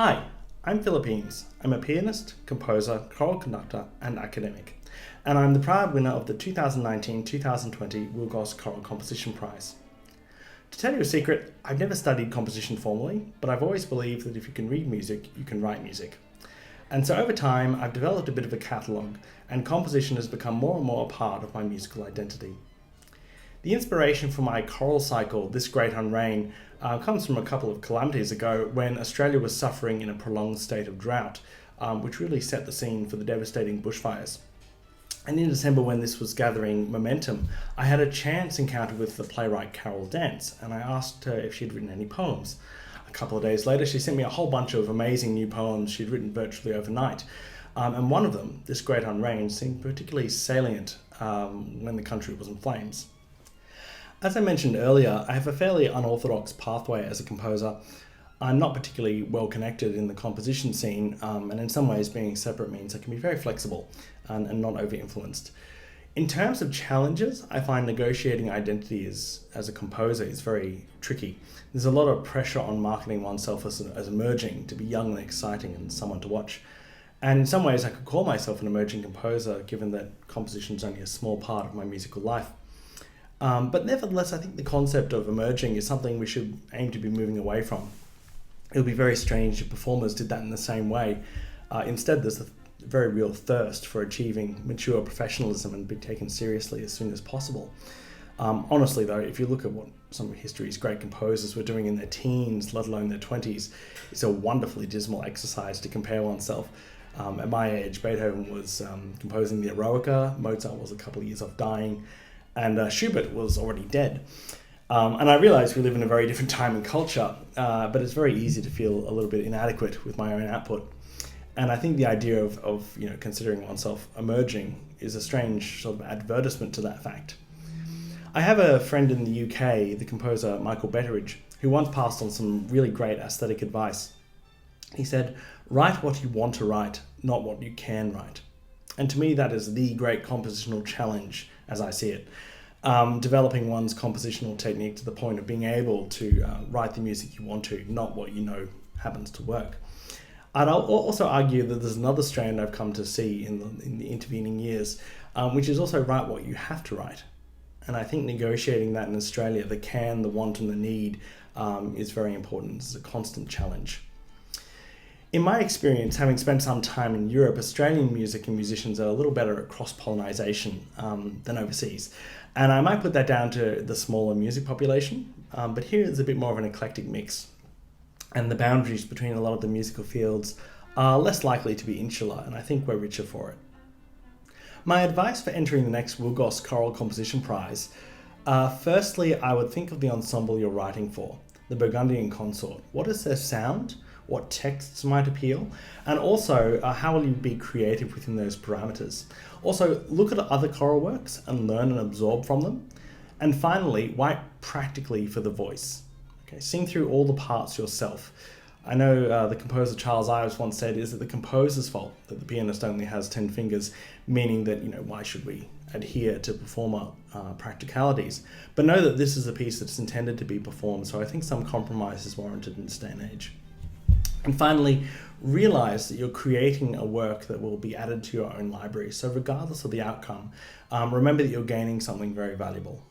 Hi, I'm Philip Eames. I'm a pianist, composer, choral conductor, and academic, and I'm the proud winner of the 2019-2020 Willgoss Choral Composition Prize. To tell you a secret, I've never studied composition formally, but I've always believed that if you can read music, you can write music. And so over time, I've developed a bit of a catalogue, and composition has become more and more a part of my musical identity. The inspiration for my choral cycle, This Great Unrain, comes from a couple of calamities ago when Australia was suffering in a prolonged state of drought, which really set the scene for the devastating bushfires. And in December, when this was gathering momentum, I had a chance encounter with the playwright Carol Dance, and I asked her if she'd written any poems. A couple of days later, she sent me a whole bunch of amazing new poems she'd written virtually overnight. And one of them, This Great Unrain, seemed particularly salient when the country was in flames. As I mentioned earlier, I have a fairly unorthodox pathway as a composer. I'm not particularly well connected in the composition scene, and in some ways being separate means I can be very flexible and not over-influenced. In terms of challenges, I find negotiating identity as a composer is very tricky. There's a lot of pressure on marketing oneself as emerging, to be young and exciting and someone to watch. And in some ways I could call myself an emerging composer, given that composition is only a small part of my musical life. But nevertheless, I think the concept of emerging is something we should aim to be moving away from. It would be very strange if performers did that in the same way. Instead, there's a very real thirst for achieving mature professionalism and be taken seriously as soon as possible. Honestly, though, if you look at what some of history's great composers were doing in their teens, let alone their 20s, it's a wonderfully dismal exercise to compare oneself. At my age, Beethoven was composing the Eroica, Mozart was a couple of years off dying, and Schubert was already dead. And I realise we live in a very different time and culture, but it's very easy to feel a little bit inadequate with my own output. And I think the idea of considering oneself emerging is a strange sort of advertisement to that fact. I have a friend in the UK, the composer Michael Betteridge, who once passed on some really great aesthetic advice. He said, "Write what you want to write, not what you can write." And to me, that is the great compositional challenge as I see it. Developing one's compositional technique to the point of being able to write the music you want to, not what you know happens to work. And I'll also argue that there's another strand I've come to see in the intervening years, which is also write what you have to write. And I think negotiating that in Australia, the can, the want and the need, is very important. It's a constant challenge. In my experience, having spent some time in Europe, Australian music and musicians are a little better at cross-pollination than overseas. And I might put that down to the smaller music population, but here it's a bit more of an eclectic mix. And the boundaries between a lot of the musical fields are less likely to be insular, and I think we're richer for it. My advice for entering the next Willgoss Choral Composition Prize, firstly, I would think of the ensemble you're writing for, the Burgundian Consort. What is their sound? What texts might appeal? And also, how will you be creative within those parameters? Also, look at other choral works and learn and absorb from them. And finally, write practically for the voice. Okay, sing through all the parts yourself. I know the composer Charles Ives once said, "Is it the composer's fault that the pianist only has 10 fingers?" Meaning that, why should we adhere to performer practicalities? But know that this is a piece that's intended to be performed, so I think some compromise is warranted in this day and age. And finally, realize that you're creating a work that will be added to your own library. So regardless of the outcome, remember that you're gaining something very valuable.